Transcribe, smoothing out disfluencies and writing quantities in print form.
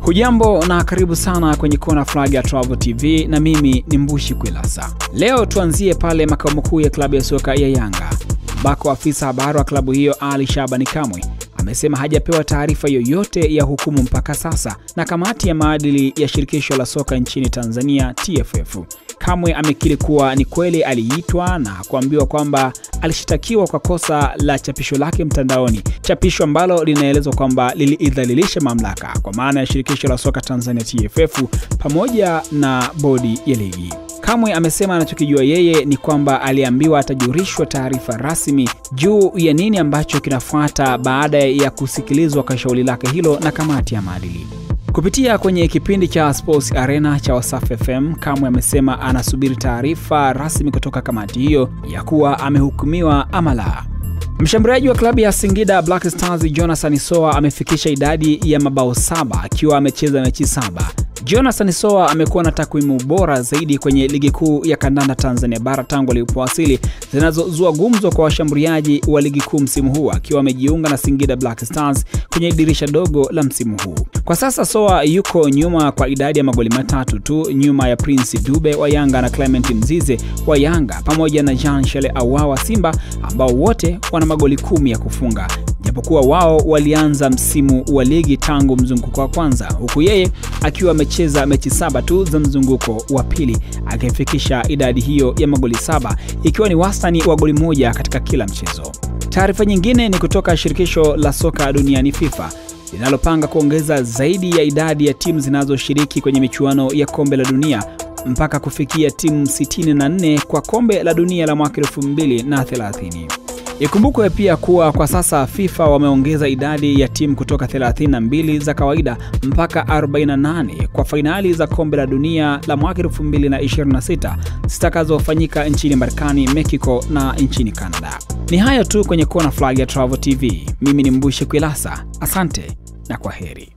Hujambo na karibu sana kwenye Kona Flag ya Travel TV na mimi ni Mbushi Kwilasa. Leo tuanzie pale makao makuu ya klabu ya soka ya Yanga, ambako afisa habari wa klabu hiyo Ali Shabani Kamwe amesema hajapewa taarifa yoyote ya hukumu mpaka sasa na kamati ya maadili ya shirikisho la soka nchini Tanzania TFF. Kamwe amekiri kuwa ni kweli aliitwa na kuambiwa kwamba alishtakiwa kwa kosa la chapisho lake mtandaoni, chapisho ambalo linaelezwa kwamba liliidhalilisha mamlaka kwa maana ya shirikisho la soka Tanzania TFF pamoja na bodi ya ligi. Kamwe amesema anachokijua yeye ni kwamba aliambiwa atajulishwa taarifa rasmi juu ya nini ambacho kinafuata baada ya kusikilizwa kwa shauri lake hilo na kamati ya maadili. Kupitia kwenye kipindi cha Sports Arena cha Wasafi FM, Kamwe amesema anasubiri taarifa rasmi kutoka kamati hiyo ya kuwa amehukumiwa ama la. Mshambuliaji wa klabu ya Singida Black Stars Jonathan Soa amefikisha idadi ya mabao 7 akiwa amecheza mechi 7. Jonathan Soa amekuwa na takwimu bora zaidi kwenye ligi kuu ya kandanda Tanzania bara tangu alipowasili, zinazozua gumzo kwa washambuliaji wa ligi kuu msimu huu, akiwa amejiunga na Singida Black Stars kwenye dirisha dogo la msimu huu. Kwa sasa Soa yuko nyuma kwa idadi ya magoli 3 tu, nyuma ya Prince Dube wa Yanga na Clement Mzize wa Yanga pamoja na Jean Shele Awawa Simba, ambao wote wana magoli 10 ya kufunga, japokuwa wao walianza msimu wa ligi tangu mzunguko wa kwanza, huku yeye akiwa amecheza mechi 7 tu za mzunguko wa pili, akifikisha idadi hiyo ya magoli 7, ikiwa ni wastani wa goli 1 katika kila mchezo. Taarifa nyingine ni kutoka shirikisho la soka duniani FIFA, linalopanga kuongeza zaidi ya idadi ya timu zinazoshiriki kwenye michuano ya kombe la dunia mpaka kufikia timu 64 kwa kombe la dunia la mwaka 2030. Ikumbukwe pia kuwa kwa sasa FIFA wameongeza idadi ya timu kutoka 32 za kawaida mpaka 48 kwa fainali za kombe la dunia la mwaka 2026 zitakazofanyika nchini Marekani, Mexico na nchini Canada. Ni hayo tu kwenye Kona Flag ya Travel TV. Mimi ni Mbushi Kwilasa. Asante na kwaheri.